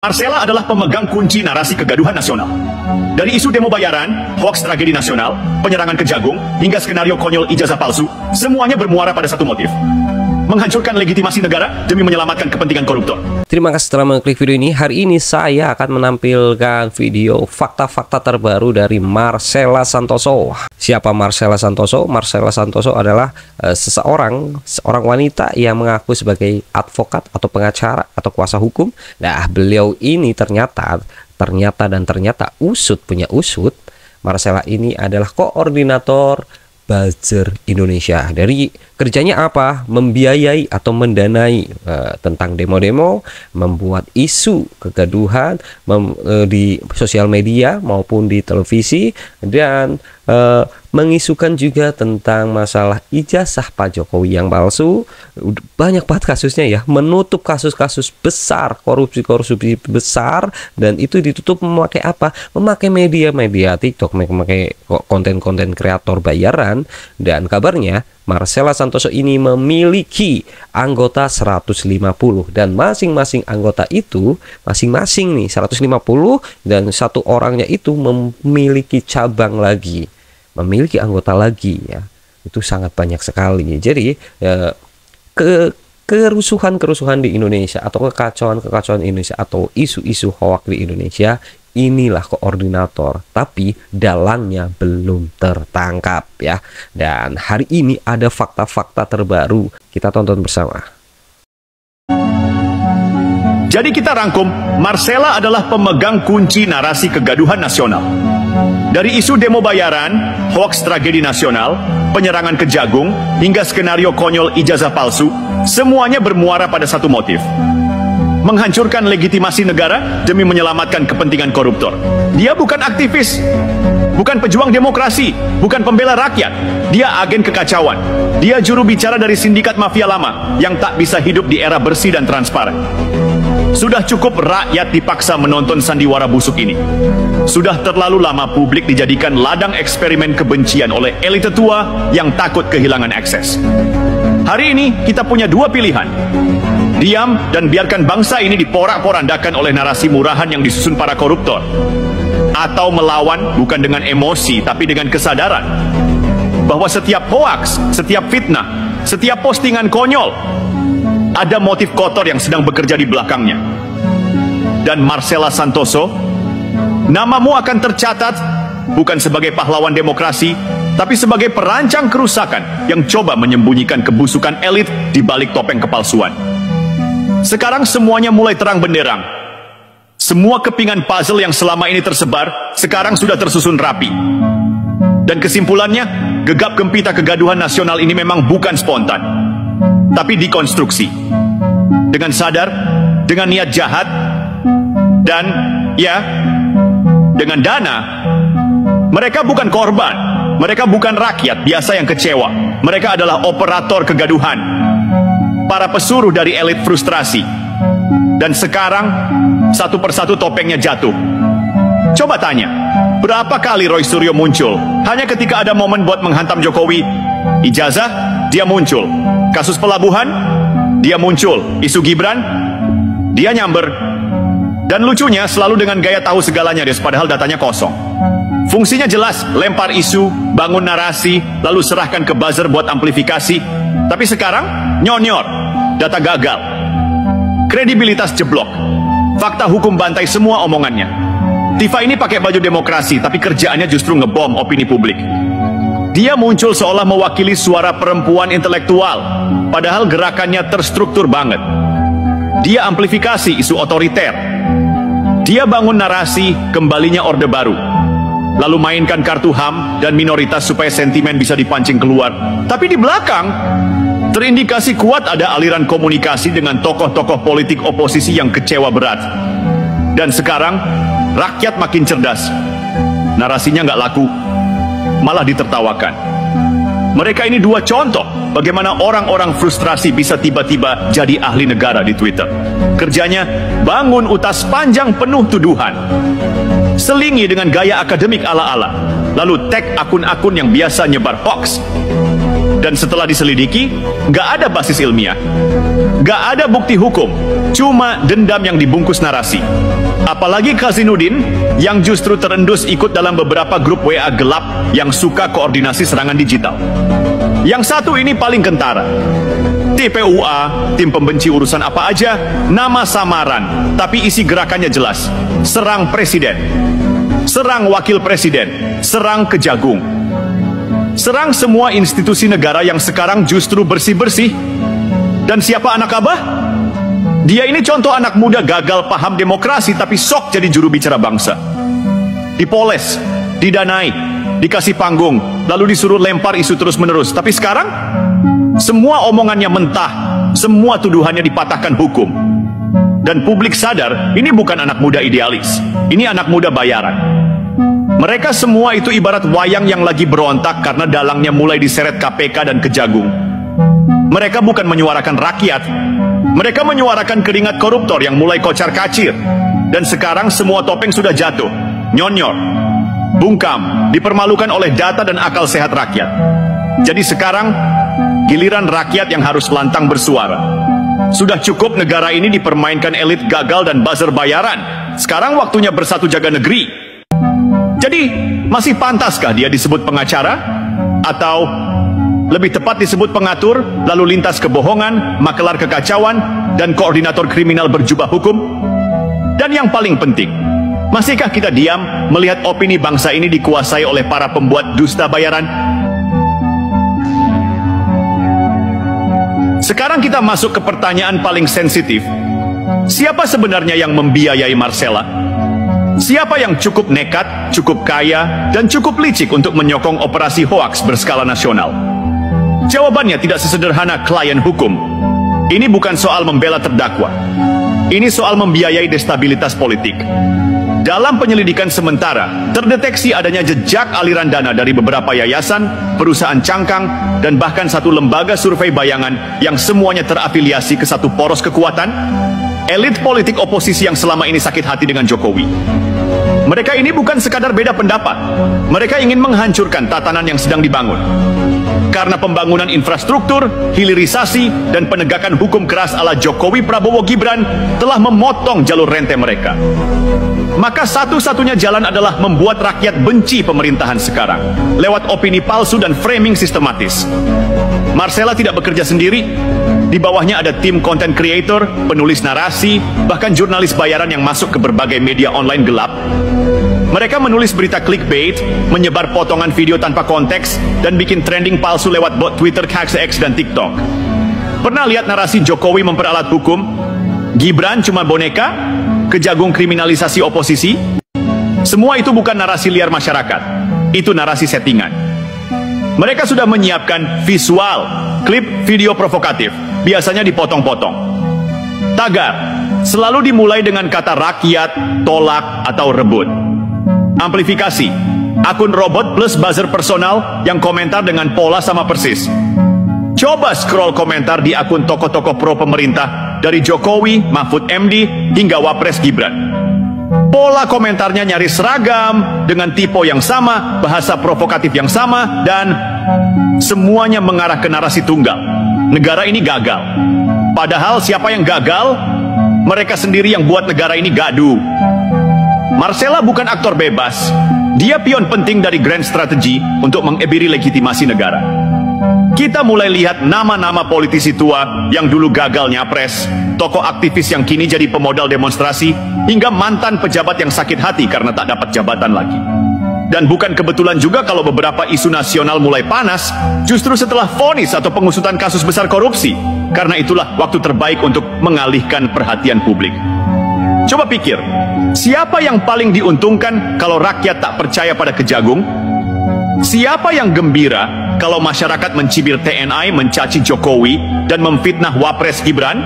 Marcella adalah pemegang kunci narasi kegaduhan nasional. Dari isu demo bayaran, hoaks tragedi nasional, penyerangan Kejagung, hingga skenario konyol ijazah palsu, semuanya bermuara pada satu motif: menghancurkan legitimasi negara demi menyelamatkan kepentingan koruptor. Terima kasih telah mengklik video ini. Hari ini saya akan menampilkan video fakta-fakta terbaru dari Marcella Santoso. Siapa Marcella Santoso? Marcella Santoso adalah seorang wanita yang mengaku sebagai advokat atau pengacara atau kuasa hukum. Nah, beliau ini ternyata punya usut. Marcella ini adalah koordinator Buzzer Indonesia. Dari kerjanya apa? Membiayai atau mendanai tentang demo-demo, membuat isu kegaduhan di sosial media maupun di televisi, dan mengisukan juga tentang masalah ijazah Pak Jokowi yang palsu. Banyak banget kasusnya ya, menutup kasus-kasus besar, korupsi besar, dan itu ditutup memakai apa? Memakai media TikTok, memakai konten-konten kreator bayaran. Dan kabarnya Marcella Santoso ini memiliki anggota 150, dan masing-masing anggota itu masing-masing nih 150, dan satu orangnya itu memiliki cabang lagi, memiliki anggota lagi ya. Itu sangat banyak sekali. Jadi kerusuhan di Indonesia atau kekacauan Indonesia atau isu-isu hoak di Indonesia, inilah koordinator, tapi dalangnya belum tertangkap ya. Dan hari ini ada fakta-fakta terbaru, kita tonton bersama. Jadi kita rangkum, Marcella adalah pemegang kunci narasi kegaduhan nasional. Dari isu demo bayaran, hoaks tragedi nasional, penyerangan Kejagung, hingga skenario konyol ijazah palsu, semuanya bermuara pada satu motif: menghancurkan legitimasi negara demi menyelamatkan kepentingan koruptor. Dia bukan aktivis, bukan pejuang demokrasi, bukan pembela rakyat. Dia agen kekacauan. Dia juru bicara dari sindikat mafia lama yang tak bisa hidup di era bersih dan transparan. Sudah cukup rakyat dipaksa menonton sandiwara busuk ini. Sudah terlalu lama publik dijadikan ladang eksperimen kebencian oleh elit tua yang takut kehilangan akses. Hari ini kita punya dua pilihan: diam dan biarkan bangsa ini diporak-porandakan oleh narasi murahan yang disusun para koruptor, atau melawan bukan dengan emosi tapi dengan kesadaran bahwa setiap hoaks, setiap fitnah, setiap postingan konyol ada motif kotor yang sedang bekerja di belakangnya. Dan Marcella Santoso, namamu akan tercatat bukan sebagai pahlawan demokrasi, tapi sebagai perancang kerusakan yang coba menyembunyikan kebusukan elit di balik topeng kepalsuan. Sekarang semuanya mulai terang benderang. Semua kepingan puzzle yang selama ini tersebar sekarang sudah tersusun rapi. Dan kesimpulannya, gegap gempita kegaduhan nasional ini memang bukan spontan, tapi dikonstruksi dengan sadar, dengan niat jahat, dan ya, dengan dana. Mereka bukan korban, mereka bukan rakyat biasa yang kecewa. Mereka adalah operator kegaduhan, para pesuruh dari elit frustrasi. Dan sekarang satu persatu topengnya jatuh. Coba tanya, berapa kali Roy Suryo muncul hanya ketika ada momen buat menghantam Jokowi? Ijazah, dia muncul. Kasus pelabuhan, dia muncul. Isu Gibran, dia nyamber. Dan lucunya selalu dengan gaya tahu segalanya des, padahal datanya kosong. Fungsinya jelas, lempar isu, bangun narasi, lalu serahkan ke buzzer buat amplifikasi. Tapi sekarang nyonyor, data gagal, kredibilitas jeblok, fakta hukum bantai semua omongannya. Tifa ini pakai baju demokrasi, tapi kerjaannya justru ngebom opini publik. Dia muncul seolah mewakili suara perempuan intelektual, padahal gerakannya terstruktur banget. Dia amplifikasi isu otoriter. Dia bangun narasi kembalinya Orde Baru, lalu mainkan kartu HAM dan minoritas supaya sentimen bisa dipancing keluar. Tapi di belakang terindikasi kuat ada aliran komunikasi dengan tokoh-tokoh politik oposisi yang kecewa berat. Dan sekarang rakyat makin cerdas. Narasinya nggak laku, malah ditertawakan. Mereka ini dua contoh bagaimana orang-orang frustrasi bisa tiba-tiba jadi ahli negara di Twitter. Kerjanya bangun utas panjang penuh tuduhan, selingi dengan gaya akademik ala-ala, lalu tag akun-akun yang biasa nyebar hoax. Dan setelah diselidiki, nggak ada basis ilmiah, nggak ada bukti hukum, Cuma dendam yang dibungkus narasi. Apalagi Kazinuddin yang justru terendus ikut dalam beberapa grup WA gelap yang suka koordinasi serangan digital. Yang satu ini paling kentara. TPUA, tim pembenci urusan apa aja, nama samaran, tapi isi gerakannya jelas. Serang presiden, serang wakil presiden, serang Kejagung. Serang semua institusi negara yang sekarang justru bersih-bersih. Dan siapa anak abah? Dia ini contoh anak muda gagal paham demokrasi tapi sok jadi juru bicara bangsa. Dipoles, didanai, dikasih panggung, lalu disuruh lempar isu terus-menerus. Tapi sekarang, semua omongannya mentah, semua tuduhannya dipatahkan hukum. Dan publik sadar, ini bukan anak muda idealis, ini anak muda bayaran. Mereka semua itu ibarat wayang yang lagi berontak karena dalangnya mulai diseret KPK dan Kejagung. Mereka bukan menyuarakan rakyat, mereka menyuarakan keringat koruptor yang mulai kocar-kacir. Dan sekarang semua topeng sudah jatuh, nyonyor, bungkam, dipermalukan oleh data dan akal sehat rakyat. Jadi sekarang, giliran rakyat yang harus lantang bersuara. Sudah cukup negara ini dipermainkan elit gagal dan buzzer bayaran. Sekarang waktunya bersatu jaga negeri. Jadi, masih pantaskah dia disebut pengacara? Atau lebih tepat disebut pengatur, lalu lintas kebohongan, makelar kekacauan, dan koordinator kriminal berjubah hukum? Dan yang paling penting, masihkah kita diam melihat opini bangsa ini dikuasai oleh para pembuat dusta bayaran? Sekarang kita masuk ke pertanyaan paling sensitif. Siapa sebenarnya yang membiayai Marcella? Siapa yang cukup nekat, cukup kaya, dan cukup licik untuk menyokong operasi hoaks berskala nasional? Jawabannya tidak sesederhana klien hukum. Ini bukan soal membela terdakwa. Ini soal membiayai destabilitas politik. Dalam penyelidikan sementara, terdeteksi adanya jejak aliran dana dari beberapa yayasan, perusahaan cangkang, dan bahkan satu lembaga survei bayangan yang semuanya terafiliasi ke satu poros kekuatan, elit politik oposisi yang selama ini sakit hati dengan Jokowi. Mereka ini bukan sekadar beda pendapat. Mereka ingin menghancurkan tatanan yang sedang dibangun. Karena pembangunan infrastruktur, hilirisasi, dan penegakan hukum keras ala Jokowi Prabowo Gibran telah memotong jalur rente mereka. Maka satu-satunya jalan adalah membuat rakyat benci pemerintahan sekarang lewat opini palsu dan framing sistematis. Marcella tidak bekerja sendiri. Di bawahnya ada tim content creator, penulis narasi, bahkan jurnalis bayaran yang masuk ke berbagai media online gelap. Mereka menulis berita clickbait, menyebar potongan video tanpa konteks, dan bikin trending palsu lewat bot Twitter, X, dan TikTok. Pernah lihat narasi Jokowi memperalat hukum? Gibran cuma boneka? Kejagung kriminalisasi oposisi? Semua itu bukan narasi liar masyarakat. Itu narasi settingan. Mereka sudah menyiapkan visual, klip video provokatif, biasanya dipotong-potong. Tagar, selalu dimulai dengan kata rakyat, tolak, atau rebut. Amplifikasi, akun robot plus buzzer personal yang komentar dengan pola sama persis. Coba scroll komentar di akun tokoh-tokoh pro pemerintah dari Jokowi, Mahfud MD, hingga Wapres Gibran. Pola komentarnya nyaris seragam, dengan tipe yang sama, bahasa provokatif yang sama, dan semuanya mengarah ke narasi tunggal. Negara ini gagal. Padahal siapa yang gagal? Mereka sendiri yang buat negara ini gaduh. Marcella bukan aktor bebas. Dia pion penting dari grand strategy untuk mengebiri legitimasi negara. Kita mulai lihat nama-nama politisi tua yang dulu gagal nyapres, tokoh aktivis yang kini jadi pemodal demonstrasi, hingga mantan pejabat yang sakit hati karena tak dapat jabatan lagi. Dan bukan kebetulan juga kalau beberapa isu nasional mulai panas justru setelah vonis atau pengusutan kasus besar korupsi. Karena itulah waktu terbaik untuk mengalihkan perhatian publik. Coba pikir, siapa yang paling diuntungkan kalau rakyat tak percaya pada Kejagung? Siapa yang gembira kalau masyarakat mencibir TNI, mencaci Jokowi, dan memfitnah Wapres Gibran?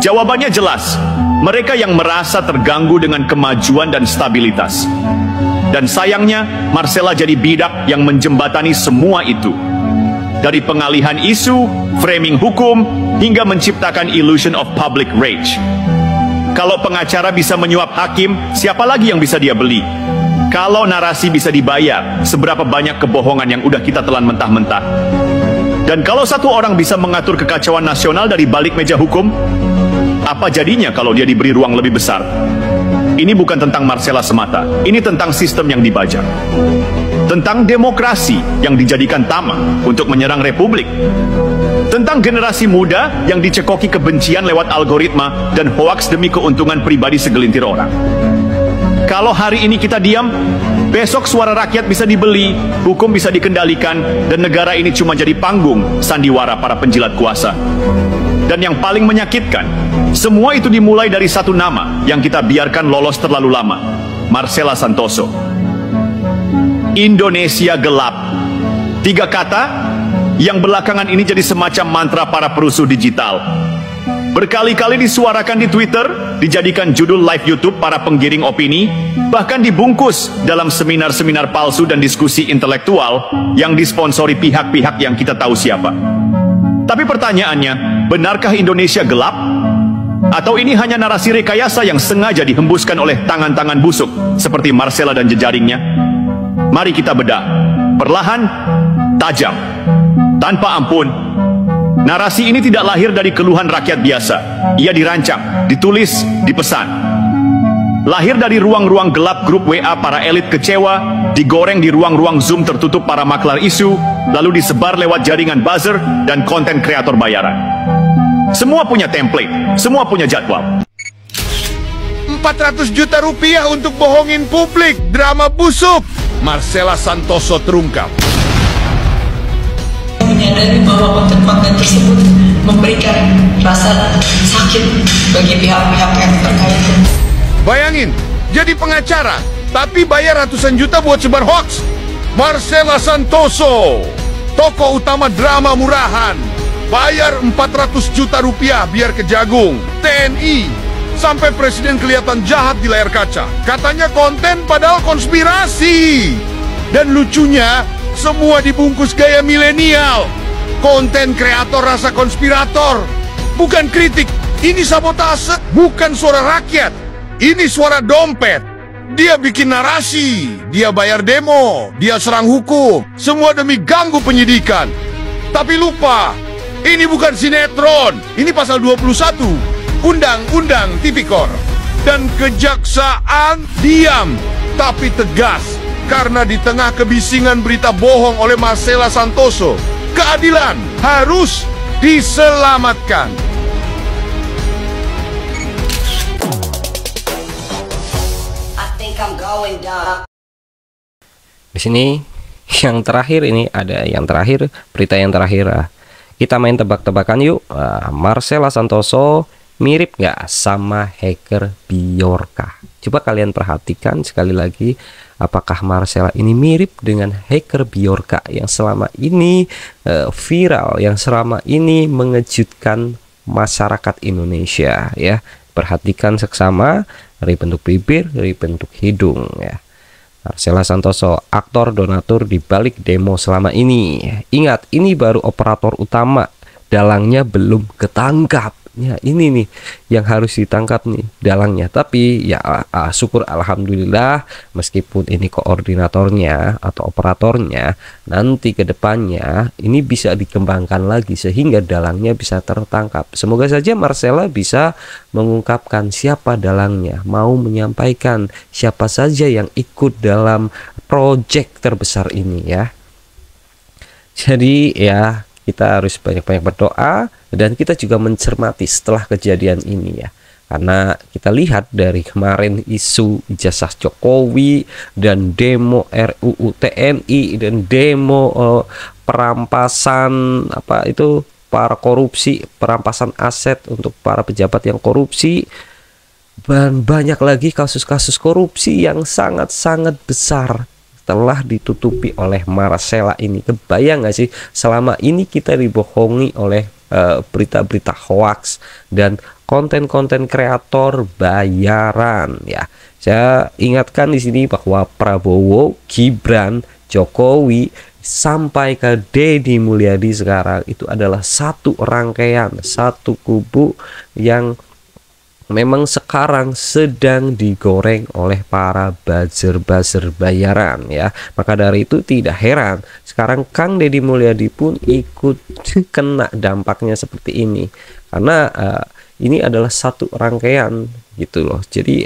Jawabannya jelas, mereka yang merasa terganggu dengan kemajuan dan stabilitas. Dan sayangnya, Marcella jadi bidak yang menjembatani semua itu. Dari pengalihan isu, framing hukum, hingga menciptakan illusion of public rage. Kalau pengacara bisa menyuap hakim, siapa lagi yang bisa dia beli? Kalau narasi bisa dibayar, seberapa banyak kebohongan yang udah kita telan mentah-mentah? Dan kalau satu orang bisa mengatur kekacauan nasional dari balik meja hukum, Apa jadinya kalau dia diberi ruang lebih besar? Ini bukan tentang Marcella semata, ini tentang sistem yang dibajak. Tentang demokrasi yang dijadikan tameng untuk menyerang republik. Tentang generasi muda yang dicekoki kebencian lewat algoritma dan hoaks demi keuntungan pribadi segelintir orang. Kalau hari ini kita diam, besok suara rakyat bisa dibeli, hukum bisa dikendalikan, dan negara ini cuma jadi panggung sandiwara para penjilat kuasa. Dan yang paling menyakitkan, semua itu dimulai dari satu nama yang kita biarkan lolos terlalu lama, Marcella Santoso. Indonesia gelap. 3 kata yang belakangan ini jadi semacam mantra para perusuh digital. Berkali-kali disuarakan di Twitter, dijadikan judul live YouTube para penggiring opini, bahkan dibungkus dalam seminar-seminar palsu dan diskusi intelektual yang disponsori pihak-pihak yang kita tahu siapa. Tapi pertanyaannya, benarkah Indonesia gelap? Atau ini hanya narasi rekayasa yang sengaja dihembuskan oleh tangan-tangan busuk seperti Marcella dan jejaringnya? Mari kita bedah, perlahan, tajam, tanpa ampun. Narasi ini tidak lahir dari keluhan rakyat biasa. Ia dirancang, ditulis, dipesan. Lahir dari ruang-ruang gelap grup WA para elit kecewa, digoreng di ruang-ruang Zoom tertutup para maklar isu, lalu disebar lewat jaringan buzzer dan konten kreator bayaran. Semua punya template, semua punya jadwal. 400 juta rupiah untuk bohongin publik, drama busuk. Marcella Santoso terungkap. Menyadari bahwa konten-konten tersebut memberikan rasa sakit bagi pihak-pihak yang terkait. Bayangin, jadi pengacara, tapi bayar ratusan juta buat sebar hoax. Marcella Santoso, tokoh utama drama murahan, bayar 400 juta rupiah biar kejagung. TNI, sampai presiden kelihatan jahat di layar kaca. Katanya konten padahal konspirasi. Dan lucunya, semua dibungkus gaya milenial. Konten kreator rasa konspirator. Bukan kritik, ini sabotase. Bukan suara rakyat, ini suara dompet. Dia bikin narasi, dia bayar demo, dia serang hukum. Semua demi ganggu penyidikan. Tapi lupa, ini bukan sinetron. Ini pasal 21 Undang-Undang Tipikor. Dan kejaksaan diam, tapi tegas. Karena di tengah kebisingan berita bohong oleh Marcella Santoso, keadilan harus diselamatkan. Di sini yang terakhir ini ada yang terakhir, berita yang terakhir. Kita main tebak-tebakan yuk. Marcella Santoso mirip nggak sama hacker Bjorka? Coba kalian perhatikan sekali lagi, apakah Marcella ini mirip dengan hacker Bjorka yang selama ini viral, yang selama ini mengejutkan masyarakat Indonesia ya. Perhatikan seksama dari bentuk bibir, dari bentuk hidung ya. Marcella Santoso, aktor donatur di balik demo selama ini. Ingat, ini baru operator utama, dalangnya belum ketangkap. Ya, ini nih yang harus ditangkap nih dalangnya. Tapi ya syukur alhamdulillah, meskipun ini koordinatornya atau operatornya, nanti ke depannya ini bisa dikembangkan lagi sehingga dalangnya bisa tertangkap. Semoga saja Marcella bisa mengungkapkan siapa dalangnya, mau menyampaikan siapa saja yang ikut dalam proyek terbesar ini ya. Jadi ya, kita harus banyak-banyak berdoa dan kita juga mencermati setelah kejadian ini ya. Karena kita lihat dari kemarin isu ijazah Jokowi dan demo RUU TNI dan demo perampasan para korupsi, perampasan aset untuk para pejabat yang korupsi, dan banyak lagi kasus-kasus korupsi yang sangat-sangat besar telah ditutupi oleh Marcella ini. Kebayang gak sih selama ini kita dibohongi oleh berita-berita hoax dan konten-konten kreator bayaran ya. Saya ingatkan di sini bahwa Prabowo, Gibran, Jokowi sampai ke Deddy Mulyadi sekarang itu adalah satu rangkaian, satu kubu yang memang sekarang sedang digoreng oleh para buzzer-buzzer bayaran ya. Maka dari itu tidak heran sekarang Kang Deddy Mulyadi pun ikut kena dampaknya seperti ini. Karena ini adalah satu rangkaian gitu loh. Jadi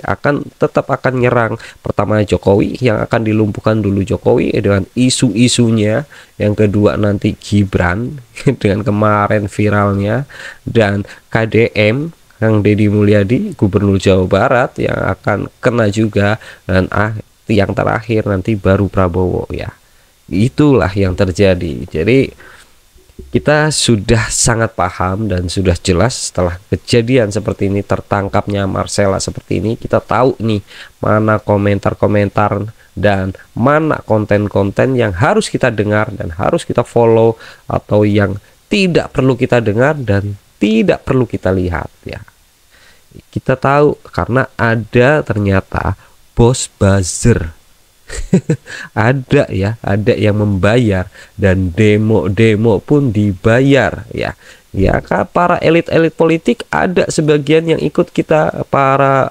tetap akan nyerang. Pertama Jokowi, yang akan dilumpuhkan dulu Jokowi dengan isu-isunya. Yang kedua nanti Gibran dengan kemarin viralnya, dan KDM Kang Deddy Mulyadi Gubernur Jawa Barat yang akan kena juga, dan yang terakhir nanti baru Prabowo ya. Itulah yang terjadi. Jadi kita sudah sangat paham dan sudah jelas setelah kejadian seperti ini, tertangkapnya Marcella seperti ini, kita tahu nih mana komentar-komentar dan mana konten-konten yang harus kita dengar dan harus kita follow, atau yang tidak perlu kita dengar dan tidak perlu kita lihat ya. Kita tahu karena ada ternyata bos buzzer. Ada yang membayar, dan demo pun dibayar ya. Ya, para elit-elit politik ada sebagian yang ikut kita, para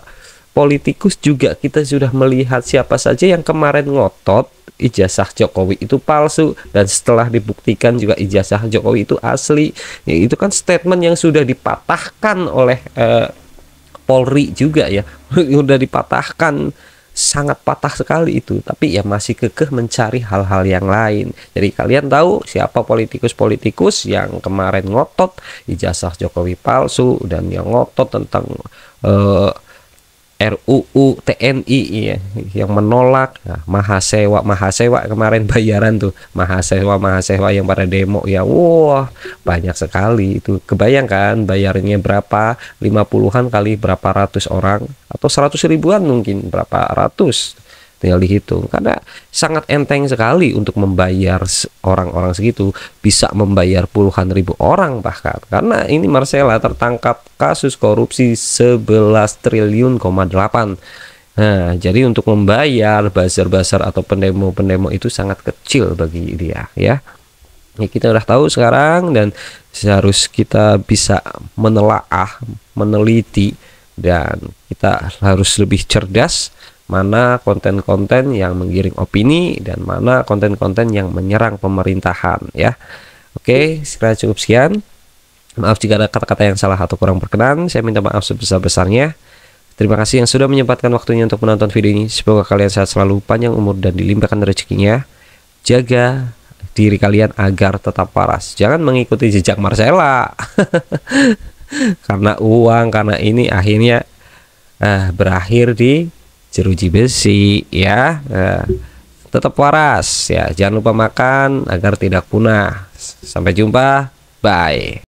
politikus juga kita sudah melihat siapa saja yang kemarin ngotot ijazah Jokowi itu palsu, dan setelah dibuktikan juga ijazah Jokowi itu asli. Ya, itu kan statement yang sudah dipatahkan oleh Polri juga ya. Udah dipatahkan, sangat patah sekali itu, tapi ya masih kekeh mencari hal-hal yang lain. Jadi kalian tahu siapa politikus-politikus yang kemarin ngotot ijazah Jokowi palsu, dan yang ngotot tentang RUU TNI ya, yang menolak mahasiswa kemarin bayaran tuh, mahasiswa yang pada demo ya. Wah, banyak sekali itu. Kebayangkan bayarnya berapa, 50-an kali berapa ratus orang, atau 100 ribuan mungkin berapa ratus, tinggal dihitung. Karena sangat enteng sekali untuk membayar orang-orang segitu, bisa membayar puluhan ribu orang bahkan. Karena ini Marcella tertangkap kasus korupsi 11,8 triliun. Nah, jadi untuk membayar buzzer-buzzer atau pendemo-pendemo itu sangat kecil bagi dia ya. Ya, kita udah tahu sekarang, dan seharus kita bisa menelaah, meneliti, dan kita harus lebih cerdas mana konten-konten yang menggiring opini dan mana konten-konten yang menyerang pemerintahan ya. Oke, sekiranya cukup sekian. Maaf jika ada kata-kata yang salah atau kurang berkenan. Saya minta maaf sebesar-besarnya. Terima kasih yang sudah menyempatkan waktunya untuk menonton video ini. Semoga kalian sehat selalu, panjang umur, dan dilimpahkan rezekinya. Jaga diri kalian agar tetap waras. Jangan mengikuti jejak Marcella. Karena uang, karena ini akhirnya berakhir di jeruji besi ya. Tetap waras ya, jangan lupa makan agar tidak punah. Sampai jumpa, bye.